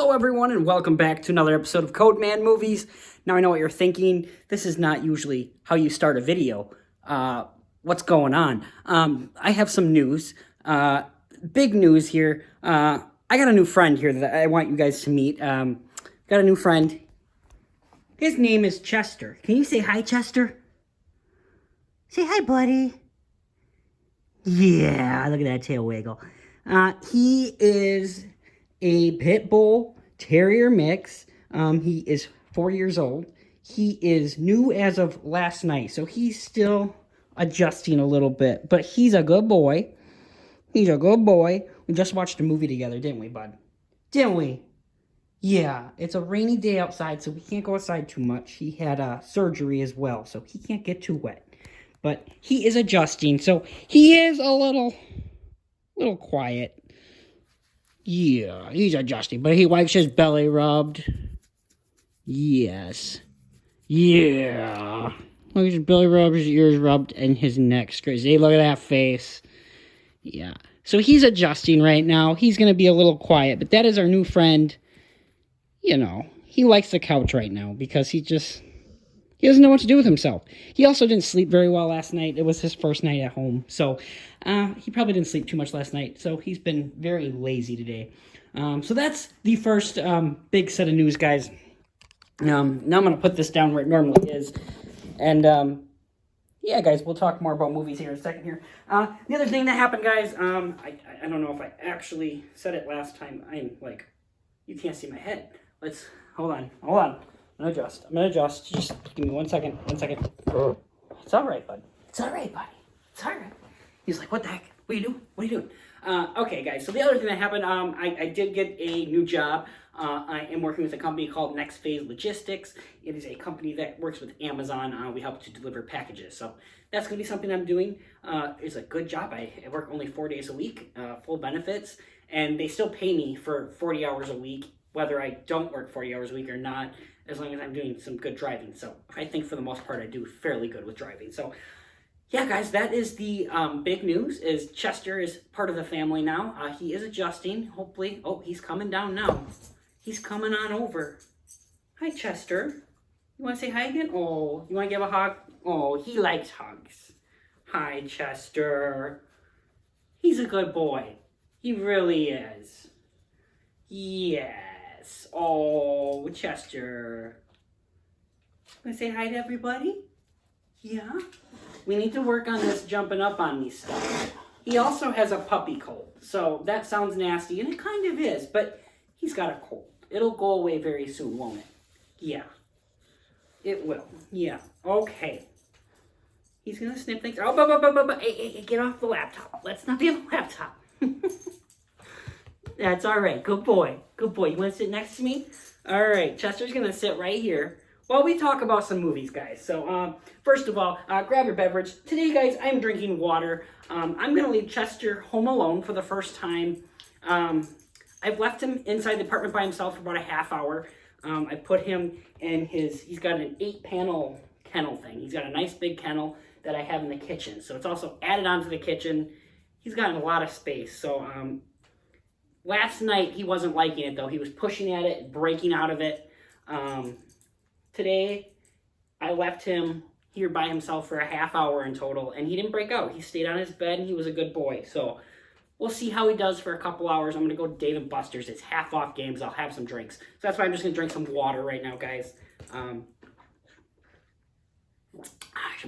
Hello everyone and welcome back to another episode of Code Man Movies. Now I know what you're thinking. This is not usually how you start a video. What's going on? I have some news. Big news here. I got a new friend here that I want you guys to meet. Got a new friend. His name is Chester. Can you say hi, Chester? Say hi, buddy. Yeah, look at that tail wiggle. He is a pit bull terrier mix. He is 4 years old. He is new as of last night, so he's still adjusting a little bit, but he's a good boy. He's a good boy. We just watched a movie together, didn't we, bud? Didn't we? Yeah, it's a rainy day outside, so we can't go outside too much. He had surgery as well, so he can't get too wet. But he is adjusting, so he is a little quiet. Yeah, he's adjusting, but he likes his belly rubbed. Yes. Yeah. Look at his belly rubbed, his ears rubbed, and his neck scratched. Hey, look at that face. Yeah. So he's adjusting right now. He's going to be a little quiet, but that is our new friend. You know, he likes the couch right now because he doesn't know what to do with himself. He also didn't sleep very well last night. It was his first night at home. So he probably didn't sleep too much last night. So he's been very lazy today. So that's the first big set of news, guys. Now I'm going to put this down where it normally is. And yeah, guys, we'll talk more about movies here in a second here. The other thing that happened, guys, I don't know if I actually said it last time. I'm like, you can't see my head. Hold on. I'm gonna adjust. Just give me 1 second. It's all right, bud. It's all right, buddy. It's all right. He's like, what the heck? What are you doing? Okay, guys. So the other thing that happened, I did get a new job. I am working with a company called Next Phase Logistics. It is a company that works with Amazon. We help to deliver packages. So that's gonna be something I'm doing. It's a good job. I work only 4 days a week, full benefits, and they still pay me for 40 hours a week, whether I don't work 40 hours a week or not, as long as I'm doing some good driving. So I think for the most part I do fairly good with driving. So yeah, guys, that is the big news, is Chester is part of the family now. He is adjusting, hopefully. Oh, he's coming down now. He's coming on over. Hi, Chester. You want to say hi again? Oh, you want to give a hug? Oh, he likes hugs. Hi, Chester. He's a good boy. He really is. Yes. Oh, Chester. Want to say hi to everybody? Yeah. We need to work on this jumping up on me stuff. He also has a puppy cold. So that sounds nasty, and it kind of is, but he's got a cold. It'll go away very soon, won't it? Yeah. It will. Yeah. Okay. He's going to snip things. Oh, hey, get off the laptop. Let's not be on the laptop. That's all right. Good boy. Good boy. You want to sit next to me? All right. Chester's going to sit right here while we talk about some movies, guys. So, first of all, grab your beverage. Today, guys, I'm drinking water. I'm going to leave Chester home alone for the first time. I've left him inside the apartment by himself for about a half hour. I put him in he's got an 8-panel kennel thing. He's got a nice big kennel that I have in the kitchen. So it's also added onto the kitchen. He's gotten a lot of space. So, last night, he wasn't liking it, though. He was pushing at it, breaking out of it. Today, I left him here by himself for a half hour in total, and he didn't break out. He stayed on his bed, and he was a good boy. So we'll see how he does for a couple hours. I'm going to go to Dave & Buster's. It's half-off games. I'll have some drinks. So that's why I'm just going to drink some water right now, guys. Some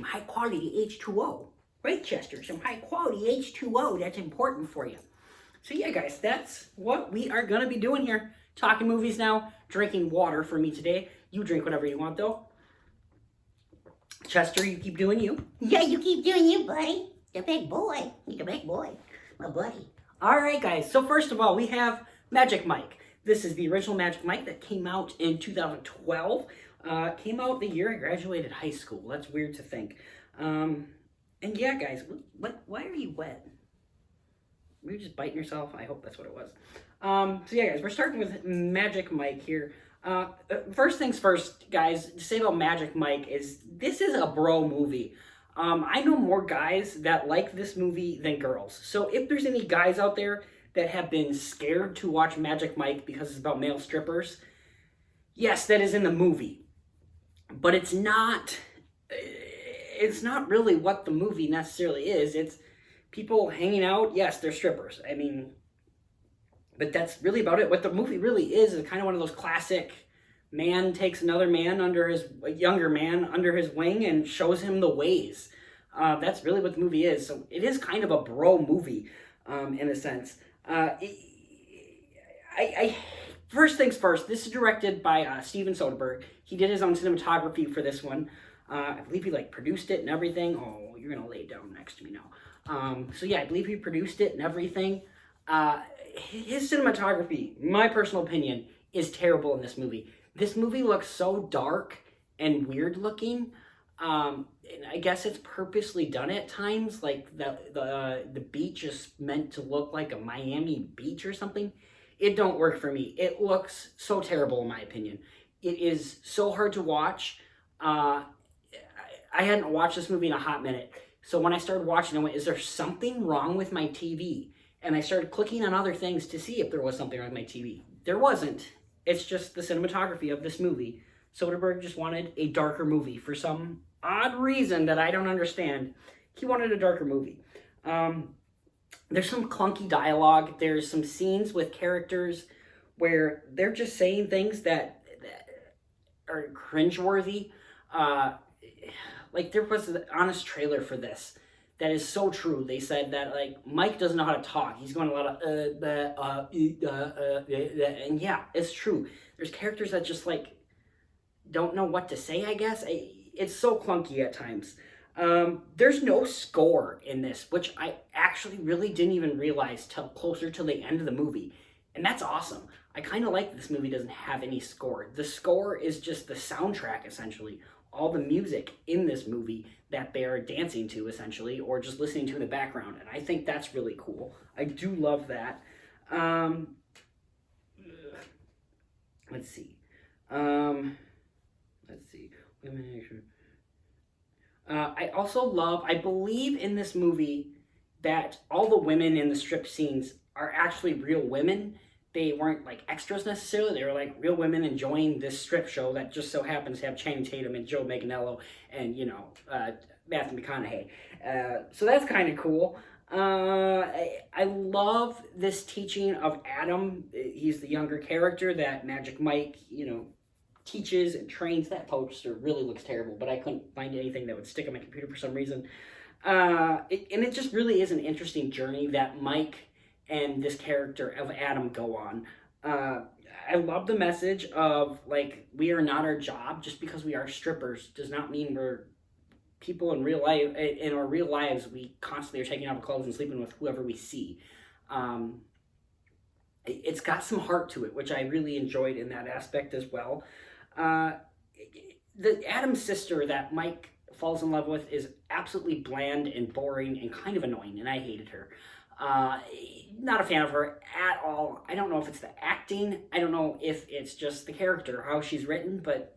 high-quality H2O. Right, Chester? Some high-quality H2O. That's important for you. So yeah, guys, that's what we are going to be doing here. Talking movies now, drinking water for me today. You drink whatever you want, though. Chester, you keep doing you. Yeah, you keep doing you, buddy. The big boy. You're the big boy. My buddy. All right, guys. So first of all, we have Magic Mike. This is the original Magic Mike that came out in 2012. Came out the year I graduated high school. That's weird to think. And yeah, guys, why are you wet? Were you just biting yourself? I hope that's what it was. So yeah, guys, we're starting with Magic Mike here. First things first, guys, to say about Magic Mike is this is a bro movie. I know more guys that like this movie than girls. So if there's any guys out there that have been scared to watch Magic Mike because it's about male strippers, yes, that is in the movie. But it's not really what the movie necessarily is. It's people hanging out. Yes, they're strippers. I mean, but that's really about it. What the movie really is kind of one of those classic man takes another man a younger man under his wing and shows him the ways. That's really what the movie is. So it is kind of a bro movie, in a sense. First things first, this is directed by Steven Soderbergh. He did his own cinematography for this one. I believe he produced it and everything. Oh, you're gonna lay down next to me now. So yeah, I believe he produced it and everything. His cinematography, my personal opinion, is terrible in this movie. This movie looks so dark and weird looking. And I guess it's purposely done at times. Like the beach is meant to look like a Miami beach or something. It don't work for me. It looks so terrible in my opinion. It is so hard to watch. I hadn't watched this movie in a hot minute. So when I started watching, I went, is there something wrong with my TV? And I started clicking on other things to see if there was something wrong with my TV. There wasn't. It's just the cinematography of this movie. Soderbergh just wanted a darker movie for some odd reason that I don't understand. He wanted a darker movie. There's some clunky dialogue. There's some scenes with characters where they're just saying things that are cringeworthy. Like there was an honest trailer for this that is so true. They said that Mike doesn't know how to talk. He's going a lot of and yeah, it's true. There's characters that just don't know what to say, I guess. It's so clunky at times. There's no score in this, which I actually really didn't even realize till closer to the end of the movie. And that's awesome. I kind of like this movie doesn't have any score. The score is just the soundtrack, essentially. All the music in this movie that they're dancing to, essentially, or just listening to in the background. And I think that's really cool. I do love that. Let's see. I also love, I believe in this movie that all the women in the strip scenes are actually real women. They weren't extras necessarily. They were real women enjoying this strip show that just so happens to have Channing Tatum and Joe Manganiello and, Matthew McConaughey. So that's kind of cool. I love this teaching of Adam. He's the younger character that Magic Mike, teaches and trains. That poster really looks terrible, but I couldn't find anything that would stick on my computer for some reason. And it just really is an interesting journey that Mike and this character of Adam go on. I love the message of we are not our job. Just because we are strippers does not mean we're people in real life. In our real lives, we constantly are taking off our clothes and sleeping with whoever we see. It's got some heart to it, which I really enjoyed in that aspect as well. The Adam's sister that Mike falls in love with is absolutely bland and boring and kind of annoying, and I hated her. Not a fan of her at all. I don't know if it's the acting. I don't know if it's just the character, how she's written, but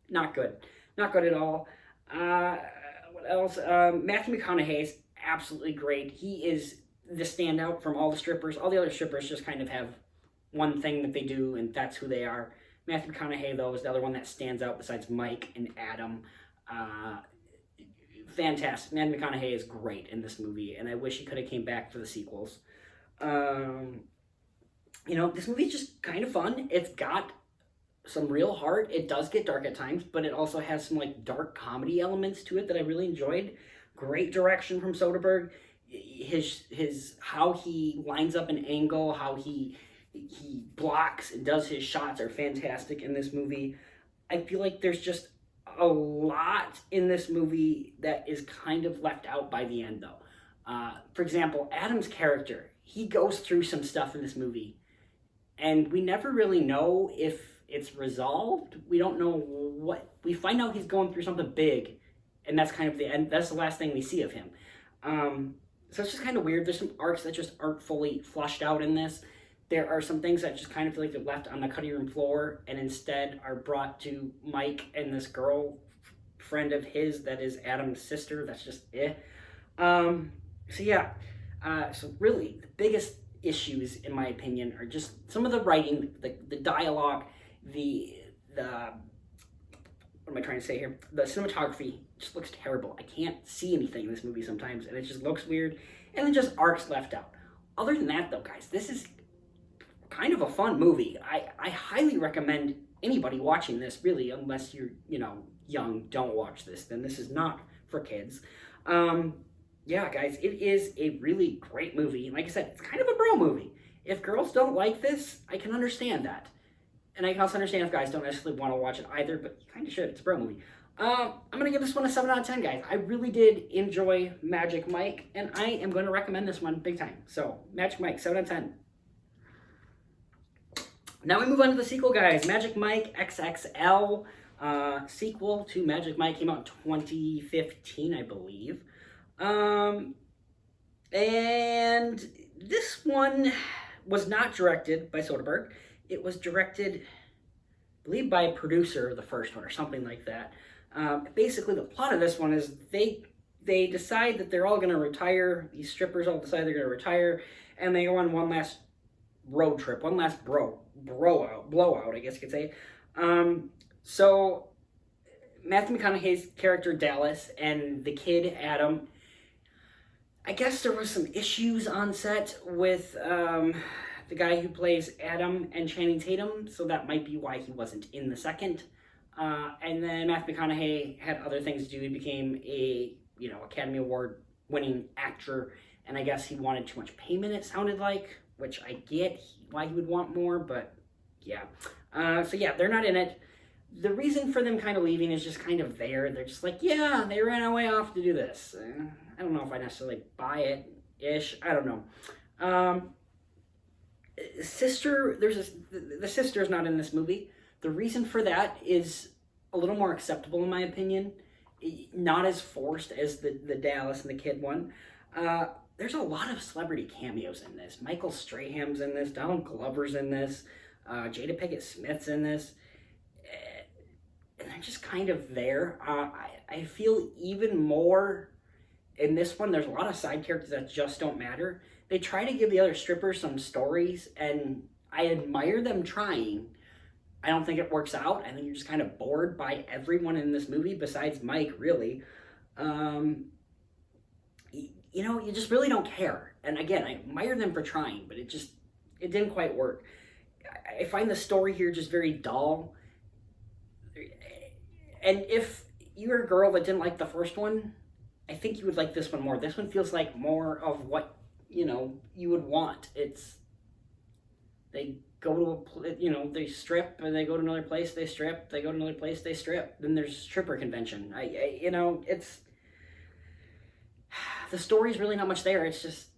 not good. Not good at all. What else? Matthew McConaughey is absolutely great. He is the standout from all the strippers. All the other strippers just kind of have one thing that they do, and that's who they are. Matthew McConaughey, though, is the other one that stands out besides Mike and Adam. Fantastic. Matthew McConaughey is great in this movie, and I wish he could have came back for the sequels. This movie's just kind of fun. It's got some real heart. It does get dark at times, but it also has some dark comedy elements to it that I really enjoyed. Great direction from Soderbergh. His how he lines up an angle, how he blocks and does his shots are fantastic in this movie. I feel like there's just a lot in this movie that is kind of left out by the end, though. For example, Adam's character, he goes through some stuff in this movie, and we never really know if it's resolved. We don't know what... We find out he's going through something big, and that's kind of the end. That's the last thing we see of him. So it's just kind of weird. There's some arcs that just aren't fully flushed out in this. There are some things that just kind of feel like they're left on the cutting room floor and instead are brought to Mike and this girl friend of his that is Adam's sister. That's just So yeah. So really, the biggest issues, in my opinion, are just some of the writing, the dialogue, the what am I trying to say here? The cinematography just looks terrible. I can't see anything in this movie sometimes, and it just looks weird, and then just arcs left out. Other than that, though, guys, this is kind of a fun movie. I highly recommend anybody watching this, really, unless you're, young, don't watch this. Then this is not for kids. Yeah, guys, it is a really great movie. And like I said, it's kind of a bro movie. If girls don't like this, I can understand that. And I can also understand if guys don't necessarily want to watch it either, but you kind of should. It's a bro movie. I'm going to give this one a 7 out of 10, guys. I really did enjoy Magic Mike, and I am going to recommend this one big time. So, Magic Mike, 7 out of 10. Now we move on to the sequel, guys. Magic Mike XXL, sequel to Magic Mike, came out in 2015, I believe. And this one was not directed by Soderbergh. It was directed, I believe, by a producer of the first one or something like that. Basically, the plot of this one is they decide that they're all going to retire. These strippers all decide they're going to retire, and they go on one last road trip, one last blowout, I guess you could say. So Matthew McConaughey's character Dallas and the kid Adam, I guess there was some issues on set with the guy who plays Adam and Channing Tatum, so that might be why he wasn't in the second. And then Matthew McConaughey had other things to do. He became a Academy Award winning actor, and I guess he wanted too much payment, it sounded like, which I get why he would want more, but yeah. So yeah, they're not in it. The reason for them kind of leaving is just kind of there. They're just like, yeah, they ran away off to do this. I don't know if I necessarily buy it-ish. I don't know. The sister's not in this movie. The reason for that is a little more acceptable in my opinion. Not as forced as the Dallas and the kid one. There's a lot of celebrity cameos in this. Michael Strahan's in this. Donald Glover's in this. Jada Pinkett Smith's in this. And they're just kind of there. I feel even more in this one. There's a lot of side characters that just don't matter. They try to give the other strippers some stories, and I admire them trying. I don't think it works out. I think you're just kind of bored by everyone in this movie besides Mike, really. You just really don't care. And again, I admire them for trying, but it didn't quite work. I find the story here just very dull. And if you're a girl that didn't like the first one, I think you would like this one more. This one feels like more of what, you would want. They go to they strip, and they go to another place, they strip, they go to another place, they strip. Then there's stripper convention. It's, the story's really not much there. It's just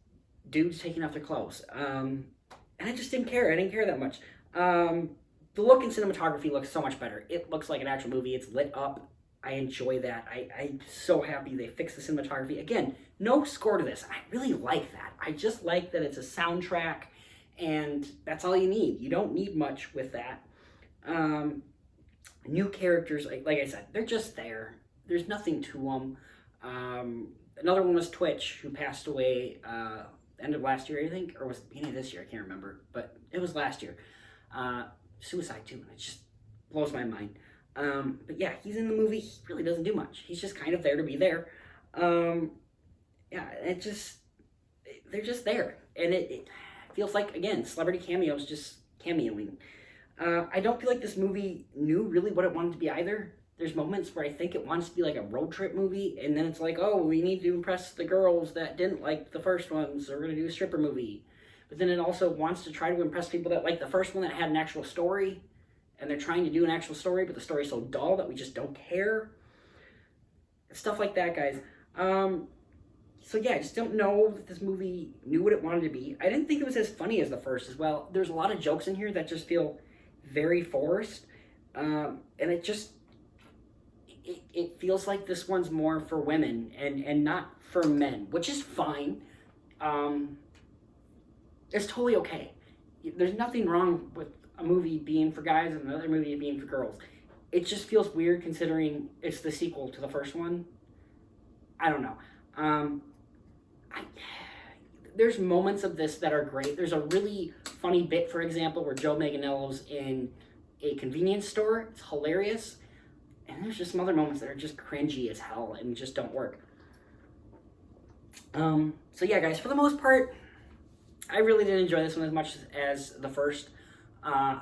dudes taking off their clothes. And I just didn't care. I didn't care that much. The look and cinematography looks so much better. It looks like an actual movie. It's lit up. I enjoy that. I'm so happy they fixed the cinematography. Again, no score to this. I really like that. I just like that it's a soundtrack, and that's all you need. You don't need much with that. New characters, like I said, they're just there. There's nothing to them. Another one was Twitch, who passed away end of last year, I think, or was it the beginning of this year? I can't remember, but it was last year. Suicide too, and it just blows my mind. But yeah, he's in the movie. He really doesn't do much. He's just kind of there to be there. They're just there. And it feels like, again, celebrity cameos just cameoing. I don't feel like this movie knew really what it wanted to be either. There's moments where I think it wants to be like a road trip movie, and then it's like, oh, we need to impress the girls that didn't like the first one, so we're going to do a stripper movie. But then it also wants to try to impress people that like the first one that had an actual story, and they're trying to do an actual story, but the story's so dull that we just don't care. Stuff like that, guys. So yeah, I just don't know if this movie knew what it wanted to be. I didn't think it was as funny as the first as well. There's a lot of jokes in here that just feel very forced. And it just, it feels like this one's more for women and not for men, which is fine. It's totally okay. There's nothing wrong with a movie being for guys and another movie being for girls. It just feels weird considering it's the sequel to the first one. I don't know. there's moments of this that are great. There's a really funny bit, for example, where Joe Manganiello's in a convenience store. It's hilarious. And there's just some other moments that are just cringy as hell and just don't work. So yeah, guys, for the most part, I really did enjoy this one as much as the first. I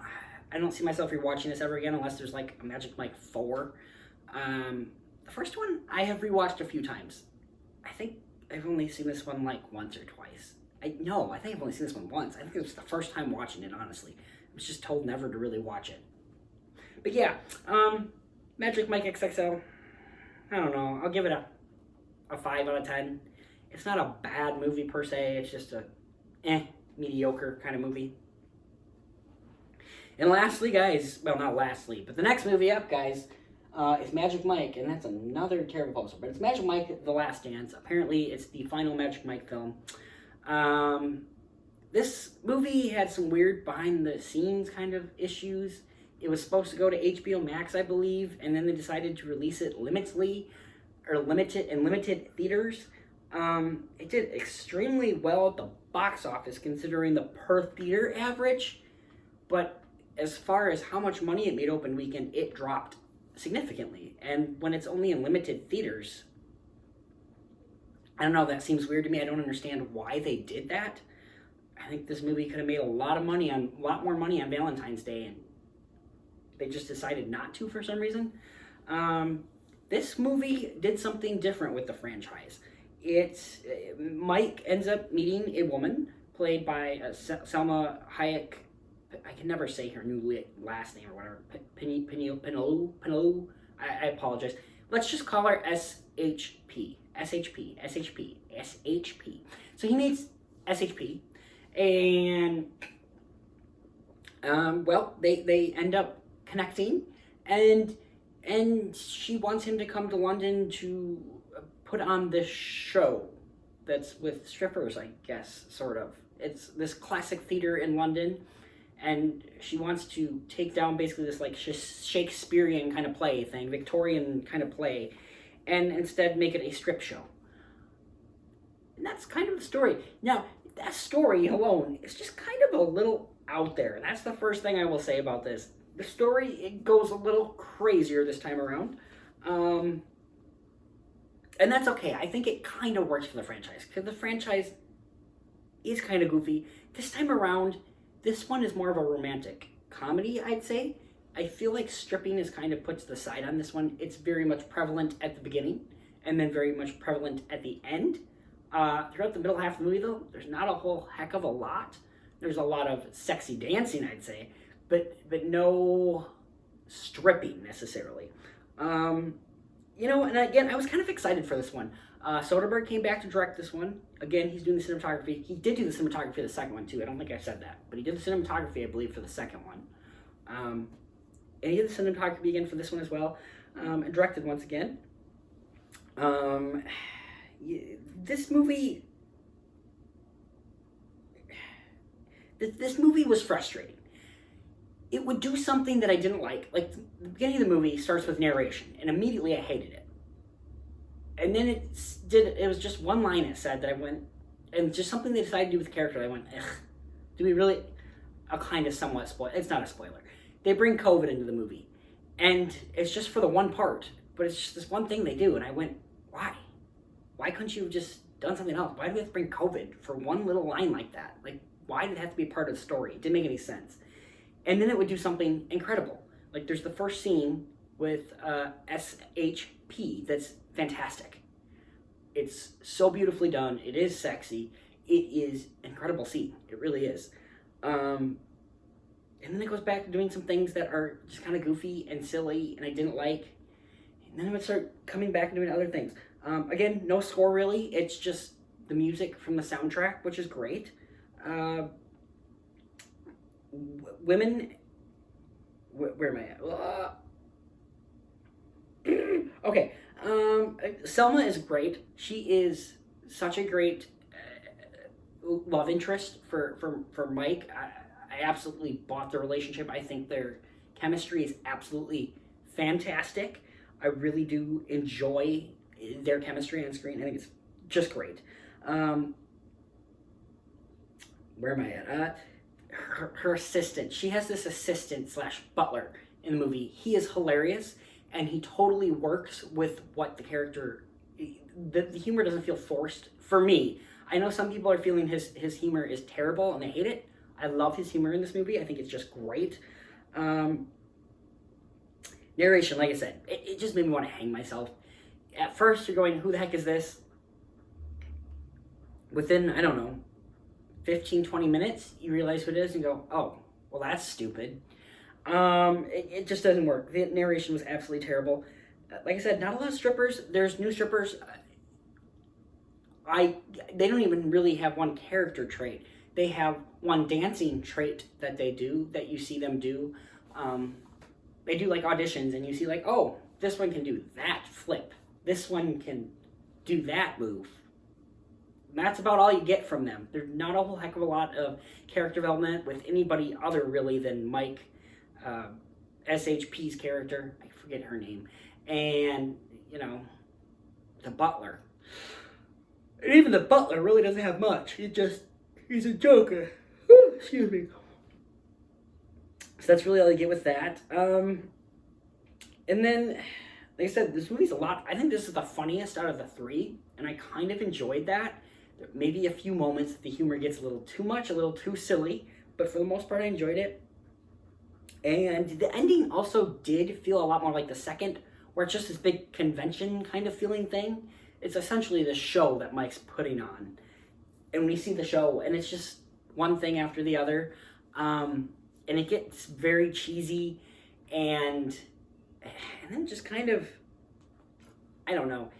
don't see myself rewatching this ever again unless there's like a Magic Mike 4. The first one I have rewatched a few times. I think I've only seen this one like once or twice. I think I've only seen this one once. I think it was the first time watching it, honestly. I was just told never to really watch it. But yeah, Magic Mike XXL, I don't know. I'll give it a 5 out of 10. It's not a bad movie per se. It's just a mediocre kind of movie. And lastly, guys, well, not lastly, but the next movie up, guys, is Magic Mike, and that's another terrible poster, but it's Magic Mike: The Last Dance. Apparently, it's the final Magic Mike film. This movie had some weird behind-the-scenes kind of issues. It was supposed to go to HBO Max, I believe, and then they decided to release it limited theaters. It did extremely well at the box office, considering the per-theater average, but as far as how much money it made open weekend, it dropped significantly. And when it's only in limited theaters, I don't know, that seems weird to me. I don't understand why they did that. I think this movie could have made a lot more money on Valentine's Day, and they just decided not to for some reason. This movie did something different with the franchise. Mike ends up meeting a woman played by Selma Hayek. I can never say her new last name or whatever. Penelu. I apologize. Let's just call her SHP. So he meets SHP, and well, they end up connecting, and she wants him to come to London to put on this show that's with strippers, I guess, sort of. It's this classic theater in London, and she wants to take down basically this like Shakespearean kind of play thing, Victorian kind of play, and instead make it a strip show. And that's kind of the story. Now, that story alone is just kind of a little out there. That's the first thing I will say about this. The story, it goes a little crazier this time around. And that's okay. I think it kind of works for the franchise, because the franchise is kind of goofy. This time around, this one is more of a romantic comedy, I'd say. I feel like stripping is kind of put to the side on this one. It's very much prevalent at the beginning, and then very much prevalent at the end. Throughout the middle half of the movie, though, there's not a whole heck of a lot. There's a lot of sexy dancing, I'd say, but no stripping necessarily. And again, I was kind of excited for this one. Soderbergh came back to direct this one. Again, he's doing the cinematography. He did do the cinematography for the second one, too. I don't think I said that. But he did the cinematography, I believe, for the second one. And he did the cinematography again for this one as well. And directed once again. This movie was frustrating. It would do something that I didn't like. Like, the beginning of the movie starts with narration, and immediately I hated it. And then it was just one line it said that I went, and just something they decided to do with the character, I went, ugh. Do we really, a kind of somewhat spoiler, it's not a spoiler. They bring COVID into the movie, and it's just for the one part, but it's just this one thing they do, and I went, why? Why couldn't you have just done something else? Why do we have to bring COVID for one little line like that? Like, why did it have to be part of the story? It didn't make any sense. And then it would do something incredible. Like, there's the first scene with SHP that's fantastic. It's so beautifully done. It is sexy. It is an incredible scene. It really is. And then it goes back to doing some things that are just kind of goofy and silly and I didn't like. And then it would start coming back and doing other things. Again, no score really. It's just the music from the soundtrack, which is great. Women, where am I at? Okay, Selma is great. She is such a great love interest for Mike. I absolutely bought the relationship. I think their chemistry is absolutely fantastic. I really do enjoy their chemistry on screen. I think it's just great. where am I at? Her assistant. She has this assistant slash butler in the movie. He is hilarious, and he totally works with what the character. The humor doesn't feel forced for me. I know some people are feeling his humor is terrible and they hate it. I love his humor in this movie. I think it's just great. Narration, like I said, it just made me want to hang myself. At first, you're going, who the heck is this? Within, I don't know, 15, 20 minutes, you realize who it is and go, oh, well, that's stupid. It just doesn't work. The narration was absolutely terrible. Like I said, not a lot of strippers. There's new strippers. They don't even really have one character trait. They have one dancing trait that they do, that you see them do. They do like auditions and you see like, oh, this one can do that flip. This one can do that move. And that's about all you get from them. There's not a whole heck of a lot of character development with anybody other really than Mike, SHP's character. I forget her name. And, you know, the butler. And even the butler really doesn't have much. He's a joker. Excuse me. So that's really all you get with that. And then, like I said, this movie's a lot. I think this is the funniest out of the three, and I kind of enjoyed that. There may be a few moments the humor gets a little too much, a little too silly, but for the most part, I enjoyed it. And the ending also did feel a lot more like the second, where it's just this big convention kind of feeling thing. It's essentially the show that Mike's putting on. And when you see the show, and it's just one thing after the other, and it gets very cheesy, and then just kind of, I don't know.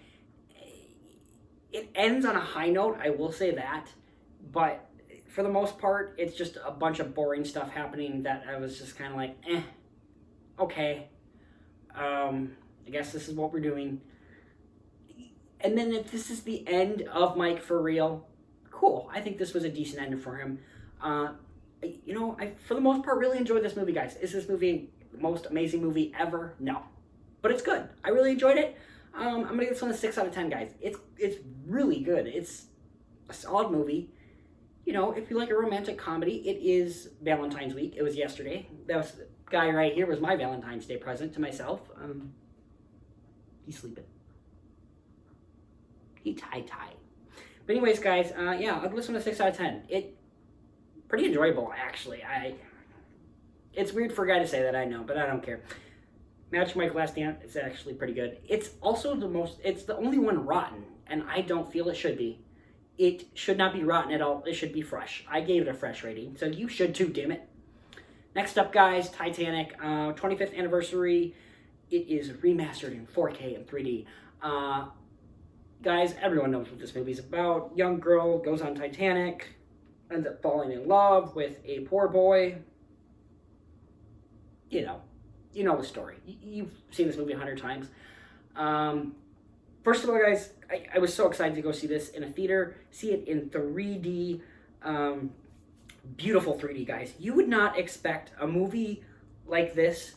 It ends on a high note, I will say that, but for the most part, it's just a bunch of boring stuff happening that I was just kind of like, okay, I guess this is what we're doing. And then if this is the end of Mike for real, cool. I think this was a decent end for him. You know, I, for the most part, really enjoyed this movie, guys. Is this movie the most amazing movie ever? No. But it's good. I really enjoyed it. I'm going to give this one a 6 out of 10, guys. It's really good. It's a solid movie. You know, if you like a romantic comedy, it is Valentine's week. It was yesterday. That was, the guy right here was my Valentine's Day present to myself. He's sleeping. He tie-tie. But anyways, guys, yeah, I'll give this one a 6 out of 10. It pretty enjoyable, actually. It's weird for a guy to say that, I know, but I don't care. Magic Mike Last Dance is actually pretty good. It's also it's the only one rotten, and I don't feel it should be. It should not be rotten at all. It should be fresh. I gave it a fresh rating, so you should too, damn it. Next up, guys, Titanic, 25th anniversary. It is remastered in 4K and 3D. Guys, everyone knows what this movie's about. Young girl goes on Titanic, ends up falling in love with a poor boy. You know the story. You've seen this movie 100 times. First of all, guys, I was so excited to go see this in a theater, see it in 3D, beautiful 3D, guys. You would not expect a movie like this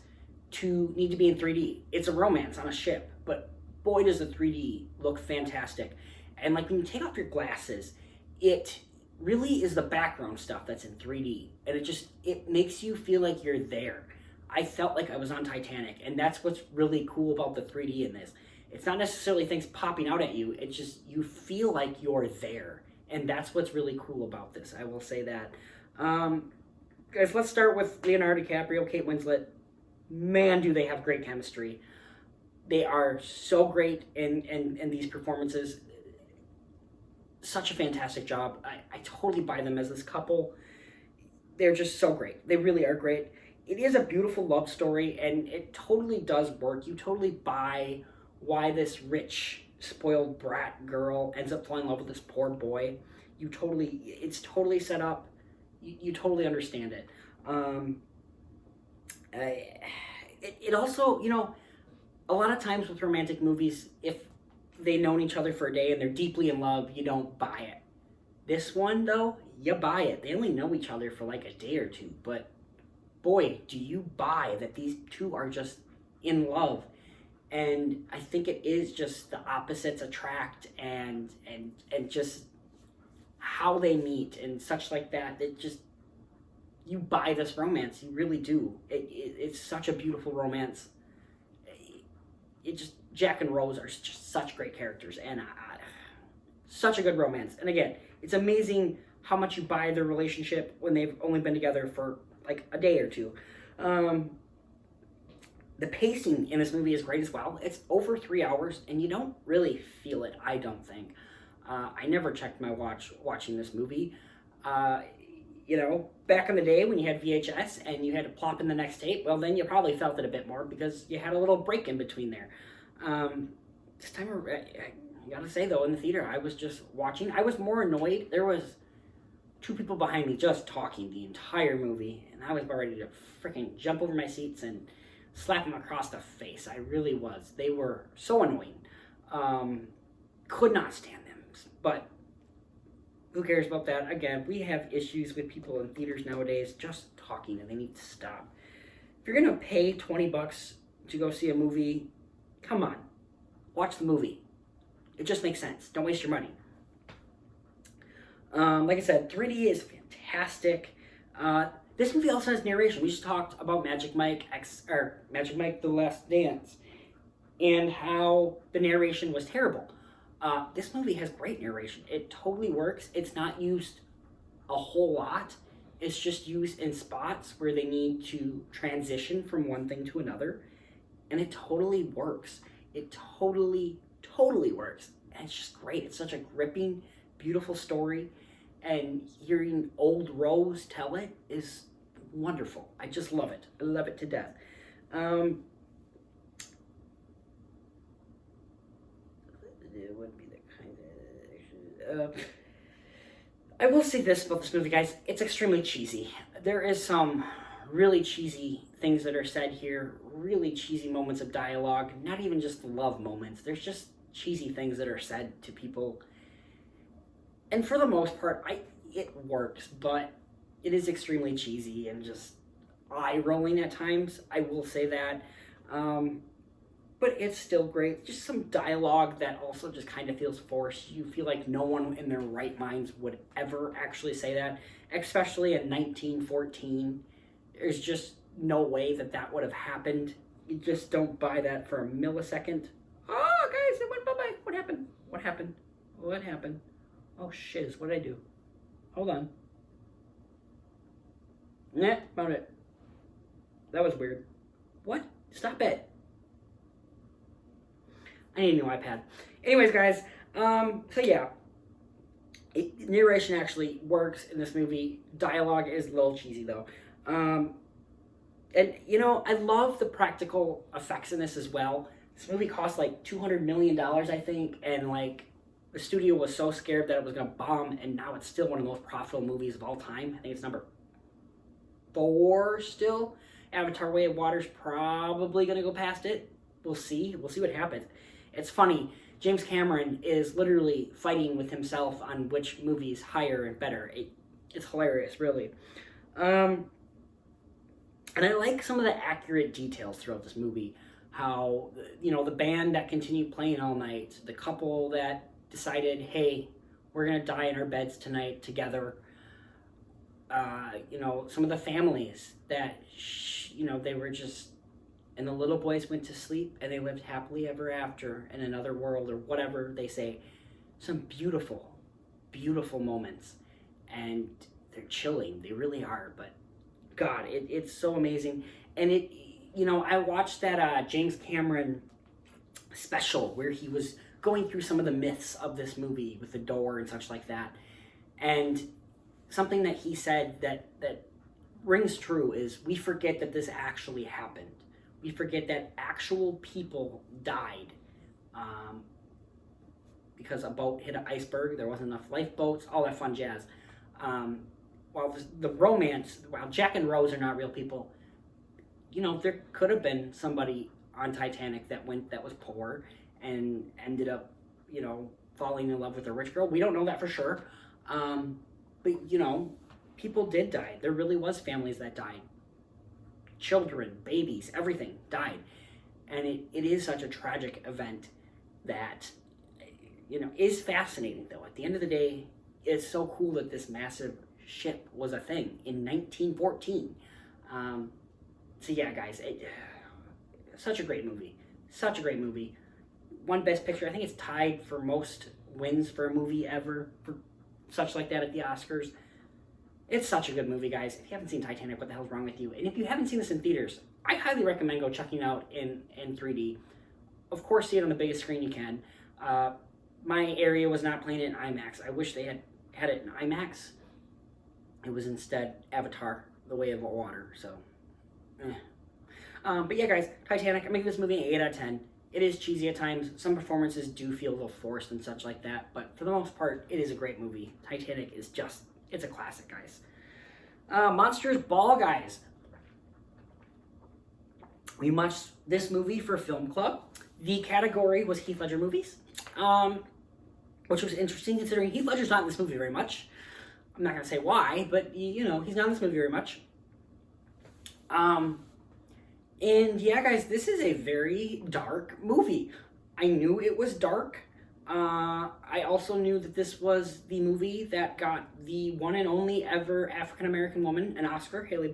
to need to be in 3D. It's a romance on a ship, but boy, does the 3D look fantastic. And like when you take off your glasses, it really is the background stuff that's in 3D. And it makes you feel like you're there. I felt like I was on Titanic, and that's what's really cool about the 3D in this. It's not necessarily things popping out at you, it's just you feel like you're there. And that's what's really cool about this, I will say that. Guys, let's start with Leonardo DiCaprio, Kate Winslet. Man, do they have great chemistry. They are so great in these performances. Such a fantastic job. I totally buy them as this couple. They're just so great. They really are great. It is a beautiful love story, and it totally does work. You totally buy why this rich, spoiled brat girl ends up falling in love with this poor boy. It's totally set up. You totally understand it. It also, you know, a lot of times with romantic movies, if they've known each other for a day and they're deeply in love, you don't buy it. This one, though, you buy it. They only know each other for like a day or two, but boy, do you buy that these two are just in love. And I think it is just the opposites attract, and just how they meet and such like that. It just, you buy this romance, you really do. It's such a beautiful romance. It just, Jack and Rose are just such great characters, and such a good romance. And again, it's amazing how much you buy their relationship when they've only been together for like a day or two. The pacing in this movie is great as well. It's over 3 hours, and you don't really feel it, I don't think. I never checked my watch watching this movie. You know, back in the day when you had VHS and you had to plop in the next tape, well, then you probably felt it a bit more because you had a little break in between there. This time, I gotta say though, in the theater, I was just watching. I was more annoyed. There was 2 people behind me just talking the entire movie, and I was about ready to freaking jump over my seats and slap them across the face. I really was. They were so annoying. Could not stand them. But who cares about that? Again, we have issues with people in theaters nowadays just talking, and they need to stop. If you're gonna pay $20 to go see a movie, come on, watch the movie. It just makes sense. Don't waste your money. Like I said, 3D is fantastic. This movie also has narration. We just talked about Magic Mike The Last Dance, and how the narration was terrible. This movie has great narration. It totally works. It's not used a whole lot. It's just used in spots where they need to transition from one thing to another, and it totally works. It totally works. And it's just great. It's such a gripping, beautiful story, and hearing old Rose tell it is wonderful. I just love it. I love it to death. It would be the kind of... I will say this about this movie, guys. It's extremely cheesy. There is some really cheesy things that are said here, really cheesy moments of dialogue, not even just love moments. There's just cheesy things that are said to people. And for the most part, it works, but it is extremely cheesy and just eye-rolling at times. I will say that. But it's still great. Just some dialogue that also just kind of feels forced. You feel like no one in their right minds would ever actually say that, especially in 1914. There's just no way that that would have happened. You just don't buy that for a millisecond. Oh, guys, it went bye-bye. What happened? What happened? What happened? Oh, shiz, what did I do? Hold on. Nah, found it. That was weird. What? Stop it. I need a new iPad. Anyways, guys, so yeah. Narration actually works in this movie. Dialogue is a little cheesy, though. And, you know, I love the practical effects in this as well. This movie cost like $200 million, I think, and like the studio was so scared that it was going to bomb, and now it's still one of the most profitable movies of all time. I think it's number 4 still. Avatar: Way of Water's probably going to go past it. We'll see. We'll see what happens. It's funny. James Cameron is literally fighting with himself on which movie's higher and better. It's hilarious, really. And I like some of the accurate details throughout this movie. How, you know, the band that continued playing all night, the couple that decided, hey, we're going to die in our beds tonight together. You know, some of the families that, you know, they were just, and the little boys went to sleep and they lived happily ever after in another world, or whatever they say. Some beautiful, beautiful moments. And they're chilling. They really are. But God, it's so amazing. And it, you know, I watched that James Cameron special where he was going through some of the myths of this movie with the door and such like that. And something that he said that rings true is we forget that this actually happened. We forget that actual people died because a boat hit an iceberg. There wasn't enough lifeboats, all that fun jazz. While the romance, while Jack and Rose are not real people, you know, there could have been somebody on Titanic that was poor and ended up, you know, falling in love with a rich girl. We don't know that for sure. But, you know, people did die. There really was families that died. Children, babies, everything died. And it is such a tragic event that, you know, is fascinating, though. At the end of the day, it's so cool that this massive ship was a thing in 1914. So yeah, guys, such a great movie. Such a great movie. Won Best Picture. I think it's tied for most wins for a movie ever, for such like that at the Oscars. It's such a good movie, guys. If you haven't seen Titanic, what the hell's wrong with you? And if you haven't seen this in theaters, I highly recommend go checking it out in 3D. Of course, see it on the biggest screen you can. My area was not playing it in IMAX. I wish they had it in IMAX. It was instead Avatar, The Way of Water, so... But yeah, guys, Titanic, I'm making this movie an 8 out of 10. It is cheesy at times. Some performances do feel a little forced and such like that, but for the most part, it is a great movie. Titanic is just, it's a classic, guys. Monsters Ball, guys. We watched this movie for Film Club. The category was Heath Ledger movies, which was interesting considering Heath Ledger's not in this movie very much. I'm not going to say why, but, you know, he's not in this movie very much. And yeah, guys, this is a very dark movie. I knew it was dark. I also knew that this was the movie that got the one and only ever African-American woman an Oscar, Halle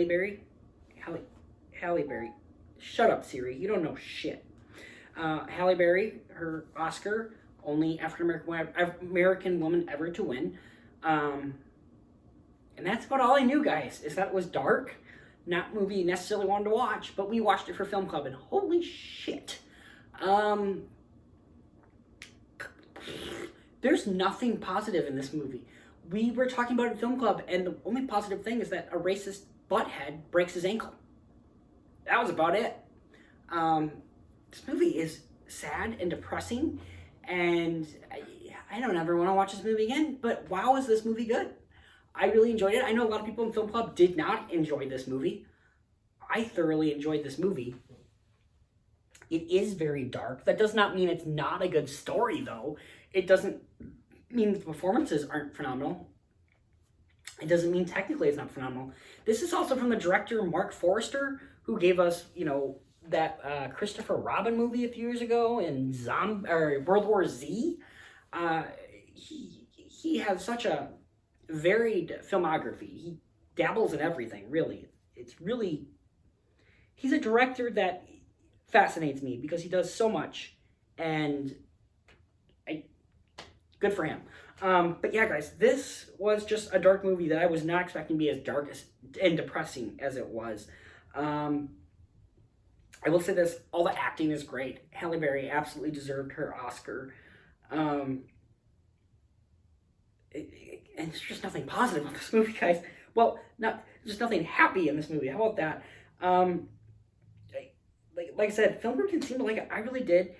Berry. Shut up, Siri. You don't know shit. Halle Berry, her Oscar, only African-American woman ever to win. And that's about all I knew, guys, is that it was dark. Not movie you necessarily wanted to watch, but we watched it for Film Club, and holy shit. There's nothing positive in this movie. We were talking about it in Film Club, and the only positive thing is that a racist butthead breaks his ankle. That was about it. This movie is sad and depressing, and I don't ever want to watch this movie again, but wow, is this movie good. I really enjoyed it. I know a lot of people in Film Club did not enjoy this movie. I thoroughly enjoyed this movie. It is very dark. That does not mean it's not a good story, though. It doesn't mean the performances aren't phenomenal. It doesn't mean technically it's not phenomenal. This is also from the director Mark Forrester, who gave us, you know, that Christopher Robin movie a few years ago in World War Z. He has such a varied filmography. He dabbles in everything, really. He's a director that fascinates me because he does so much, and good for him. But yeah, guys, this was just a dark movie that I was not expecting to be as dark and depressing as it was. I will say this, all the acting is great. Halle Berry absolutely deserved her Oscar. And there's just nothing positive about this movie, guys. Well, just nothing happy in this movie. How about that? Like I said, Film Group didn't seem to like it. I really did.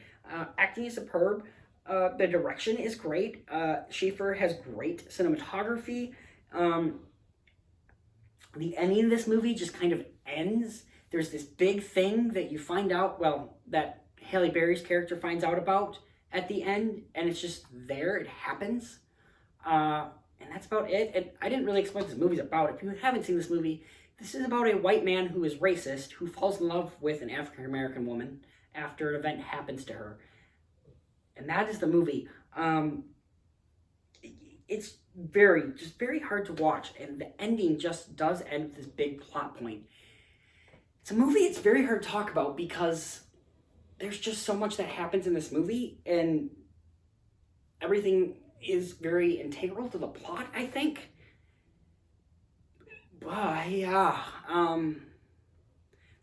Acting is superb. The direction is great. Schaefer has great cinematography. The ending of this movie just kind of ends. There's this big thing that you find out, well, that Halle Berry's character finds out about at the end, and it's just there. It happens. And that's about it. And I didn't really explain what this movie's about. If you haven't seen this movie, this is about a white man who is racist, who falls in love with an African-American woman after an event happens to her. And that is the movie. It's very hard to watch, and the ending just does end with this big plot point. It's a movie it's very hard to talk about because there's just so much that happens in this movie, and everything is very integral to the plot, I think. But yeah,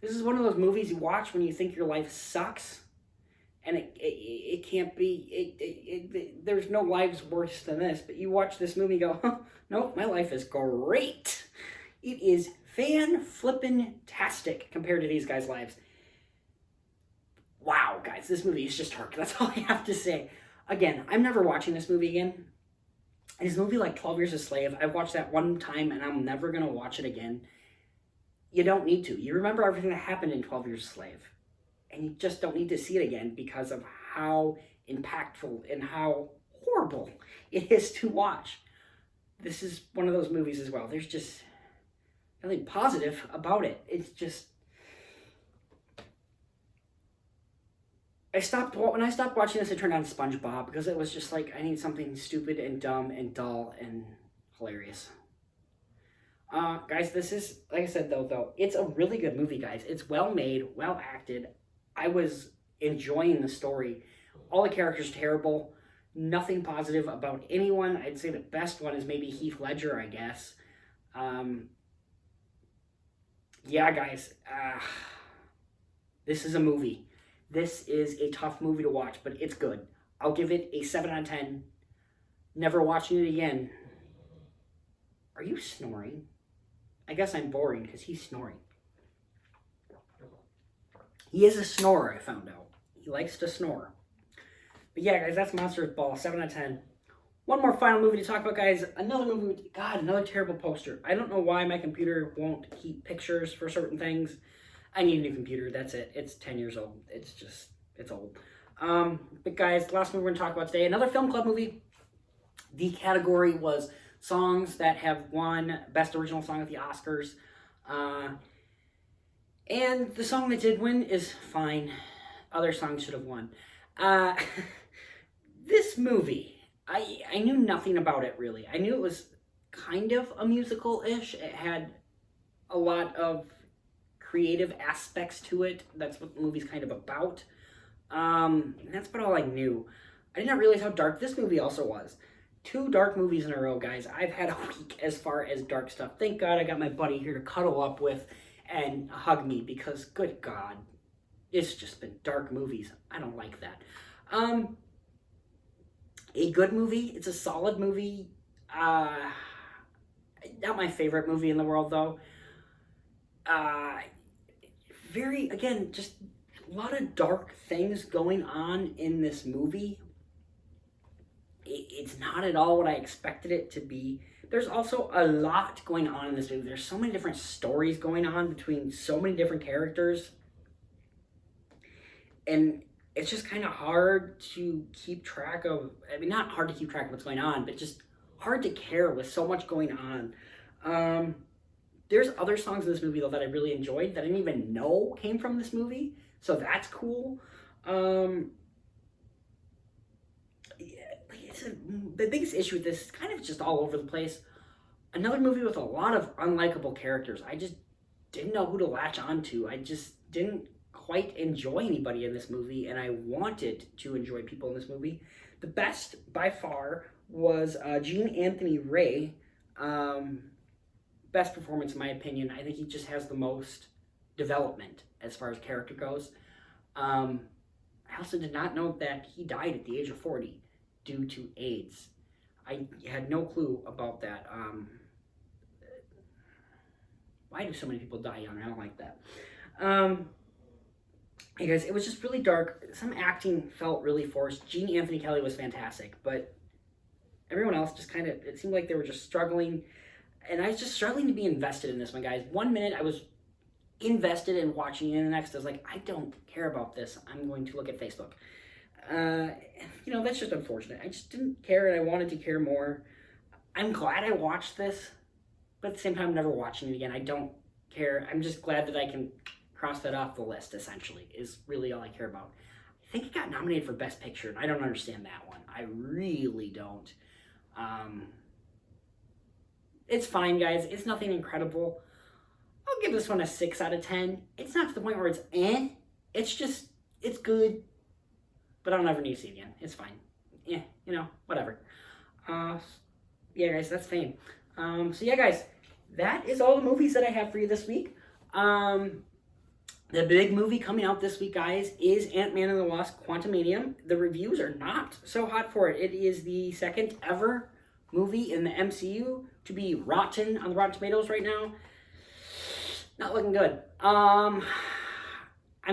this is one of those movies you watch when you think your life sucks, and it can't be. There's no lives worse than this. But you watch this movie and go, huh, nope, my life is great. It is fan-flippin-tastic compared to these guys' lives. Wow, guys, this movie is just dark. That's all I have to say. Again, I'm never watching this movie again. This movie, like 12 Years a Slave, I've watched that one time and I'm never going to watch it again. You don't need to. You remember everything that happened in 12 Years a Slave. And you just don't need to see it again because of how impactful and how horrible it is to watch. This is one of those movies as well. There's just nothing positive about it. It's just... when I stopped watching this, I turned on SpongeBob because it was just like I need something stupid and dumb and dull and hilarious. Guys, this is like I said though, it's a really good movie, guys. It's well made, well acted. I was enjoying the story. All the characters terrible. Nothing positive about anyone. I'd say the best one is maybe Heath Ledger, I guess. Yeah, guys. This is a movie. This is a tough movie to watch, but it's good. I'll give it a 7 out of 10. Never watching it again. Are you snoring? I guess I'm boring because he's snoring. He is a snorer, I found out. He likes to snore. But yeah, guys, that's Monsters Ball, 7 out of 10. One more final movie to talk about, guys. Another movie with, God, another terrible poster. I don't know why my computer won't keep pictures for certain things. I need a new computer, that's it. It's 10 years old. It's old. But guys, last movie we're going to talk about today, another film club movie. The category was songs that have won Best Original Song at the Oscars. And the song that did win is fine. Other songs should have won. This movie, I knew nothing about it, really. I knew it was kind of a musical-ish. It had a lot of creative aspects to it. That's what the movie's kind of about. And that's about all I knew. I did not realize how dark this movie also was. 2 dark movies in a row, guys. I've had a week as far as dark stuff. Thank God I got my buddy here to cuddle up with and hug me because, good God, it's just been dark movies. I don't like that. A good movie. It's a solid movie. Not my favorite movie in the world, though. Again, just a lot of dark things going on in this movie. It's not at all what I expected it to be. There's also a lot going on in this movie. There's so many different stories going on between so many different characters. And it's just kind of hard to keep track of, I mean, not hard to keep track of what's going on, but just hard to care with so much going on. There's other songs in this movie, though, that I really enjoyed that I didn't even know came from this movie. So that's cool. The biggest issue with this is kind of just all over the place. Another movie with a lot of unlikable characters. I just didn't know who to latch onto. I just didn't quite enjoy anybody in this movie, and I wanted to enjoy people in this movie. The best, by far, was Gene Anthony Ray. Best performance, in my opinion. I think he just has the most development as far as character goes. I also did not know that he died at the age of 40 due to AIDS. I had no clue about that. Why do so many people die young? I don't like that. Hey guys, it was just really dark. Some acting felt really forced. Gene Anthony Kelly was fantastic, but everyone else just kind of, it seemed like they were just struggling. And I was just struggling to be invested in this one, guys. 1 minute I was invested in watching it, and the next I was like, I don't care about this. I'm going to look at Facebook. That's just unfortunate. I just didn't care, and I wanted to care more. I'm glad I watched this, but at the same time, I'm never watching it again. I don't care. I'm just glad that I can cross that off the list, essentially, is really all I care about. I think it got nominated for Best Picture, and I don't understand that one. I really don't. It's fine, guys. It's nothing incredible. I'll give this one a 6 out of 10. It's not to the point where it's eh. It's good. But I'll never need to see it again. It's fine. Yeah, whatever. Yeah, guys, that's Fame. So yeah, guys, that is all the movies that I have for you this week. The big movie coming out this week, guys, is Ant-Man and the Wasp: Quantumania. The reviews are not so hot for it. It is the second ever movie in the MCU to be rotten on the Rotten Tomatoes right now. Not looking good. I'm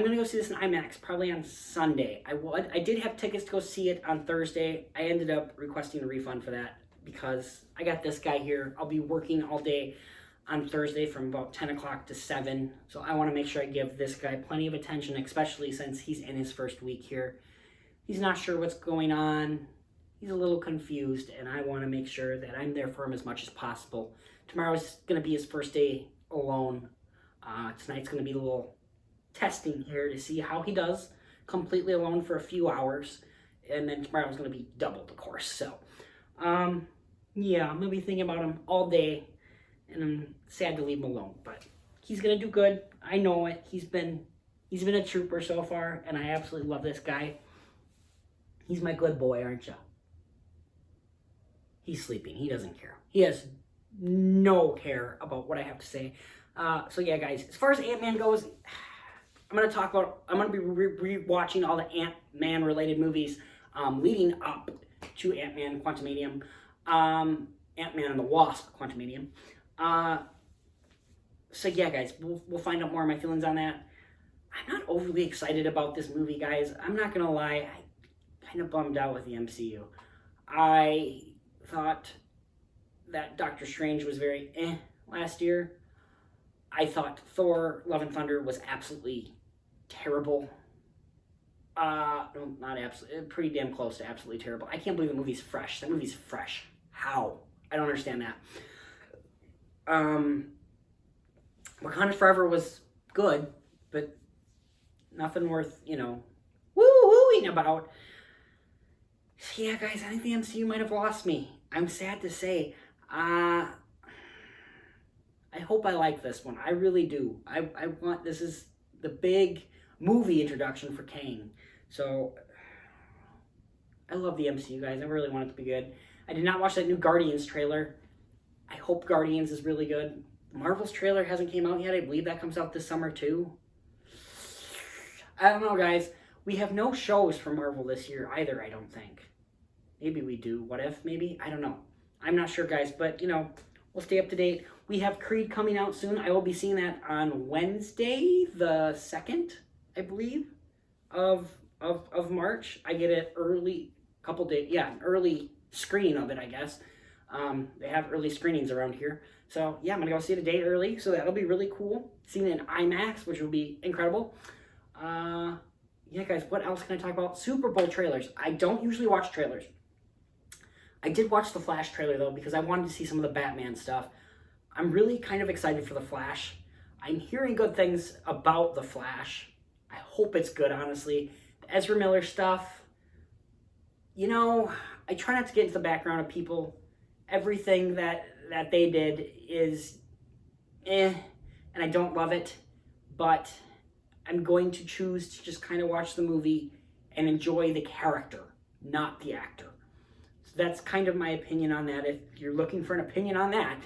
going to go see this in IMAX probably on Sunday. I did have tickets to go see it on Thursday. I ended up requesting a refund for that because I got this guy here. I'll be working all day on Thursday from about 10 o'clock to 7. So I want to make sure I give this guy plenty of attention, especially since he's in his first week here. He's not sure what's going on. He's a little confused, and I want to make sure that I'm there for him as much as possible. Tomorrow's going to be his first day alone. Tonight's going to be a little testing here to see how he does, completely alone for a few hours, and then tomorrow's going to be double the course. So, yeah, I'm going to be thinking about him all day, and I'm sad to leave him alone, but he's going to do good. I know it. He's been a trooper so far, and I absolutely love this guy. He's my good boy, aren't you? He's sleeping. He doesn't care. He has no care about what I have to say. So yeah, guys, as far as Ant-Man goes, I'm going to be re-watching all the Ant-Man related movies leading up to Ant-Man Quantumanium, Ant-Man and the Wasp Quantumanium. So yeah, guys, we'll find out more of my feelings on that. I'm not overly excited about this movie, guys. I'm not going to lie. I kind of bummed out with the MCU. I thought that Doctor Strange was very last year. I thought Thor, Love and Thunder was absolutely terrible. No, not absolutely, pretty damn close to absolutely terrible. I can't believe the movie's fresh. That movie's fresh. How? I don't understand that. Wakanda Forever was good, but nothing worth, woo-wooing about. Yeah, guys, I think the MCU might have lost me. I'm sad to say. I hope I like this one. I really do. This is the big movie introduction for Kang. So, I love the MCU, guys. I really want it to be good. I did not watch that new Guardians trailer. I hope Guardians is really good. Marvel's trailer hasn't came out yet. I believe that comes out this summer, too. I don't know, guys. We have no shows for Marvel this year either, I don't think. Maybe we do. What if? Maybe? I don't know. I'm not sure, guys. But, we'll stay up to date. We have Creed coming out soon. I will be seeing that on Wednesday, the 2nd, I believe, of March. I get it early, early screening of it, I guess. They have early screenings around here. So, yeah, I'm going to go see it a day early. So that'll be really cool. Seeing it in IMAX, which will be incredible. Yeah, guys, what else can I talk about? Super Bowl trailers. I don't usually watch trailers. I did watch the Flash trailer, though, because I wanted to see some of the Batman stuff. I'm really kind of excited for the Flash. I'm hearing good things about the Flash. I hope it's good, honestly. The Ezra Miller stuff, I try not to get into the background of people. Everything that they did is and I don't love it, but I'm going to choose to just kind of watch the movie and enjoy the character, not the actor. So that's kind of my opinion on that, if you're looking for an opinion on that.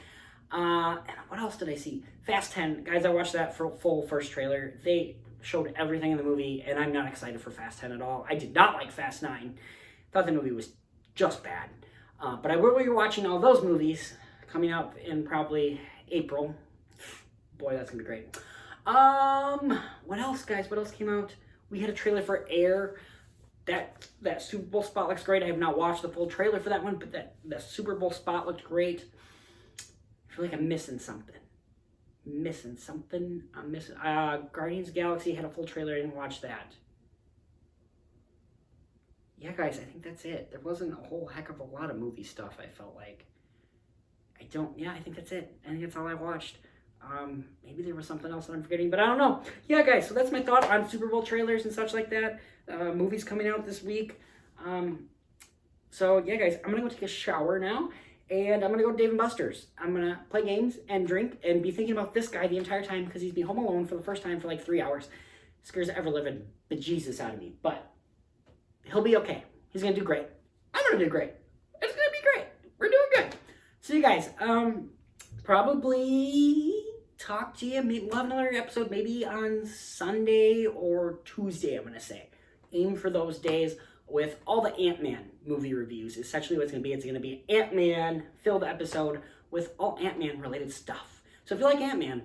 And what else did I see? Fast 10. Guys, I watched that for full first trailer. They showed everything in the movie, and I'm not excited for Fast 10 at all. I did not like Fast 9. Thought the movie was just bad. But I will be watching all those movies coming up in probably April. Boy, that's going to be great. What else, guys? What else came out? We had a trailer for Air. That Super Bowl spot looks great. I have not watched the full trailer for that one, but that Super Bowl spot looked great. I feel like I'm missing something. Guardians of the Galaxy had a full trailer. I didn't watch that. Yeah, guys, I think that's it. There wasn't a whole heck of a lot of movie stuff, I felt like. I think that's it. I think that's all I watched. Maybe there was something else that I'm forgetting, but I don't know. Yeah, guys, so that's my thought on Super Bowl trailers and such like that. Movies coming out this week. So, yeah, guys, I'm going to go take a shower now, and I'm going to go to Dave & Buster's. I'm going to play games and drink and be thinking about this guy the entire time because he's been home alone for the first time for like 3 hours. Scares the ever-living bejesus out of me, but he'll be okay. He's going to do great. I'm going to do great. It's going to be great. We're doing good. So, you guys, probably talk to you. We'll have another episode maybe on Sunday or Tuesday, I'm going to say. Aim for those days with all the Ant-Man movie reviews. Essentially what it's going to be, it's going to be an Ant-Man filled episode with all Ant-Man related stuff. So if you like Ant-Man,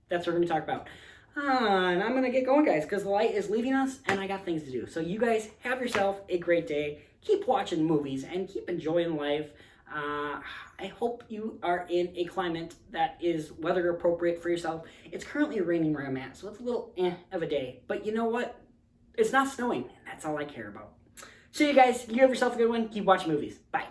that's what we're going to talk about. And I'm going to get going, guys, because the light is leaving us and I got things to do. So you guys have yourself a great day. Keep watching movies and keep enjoying life. I hope you are in a climate that is weather appropriate for yourself. It's currently raining where I'm at, so it's a little of a day. But you know what? It's not snowing, and that's all I care about. So you guys, you have yourself a good one. Keep watching movies. Bye.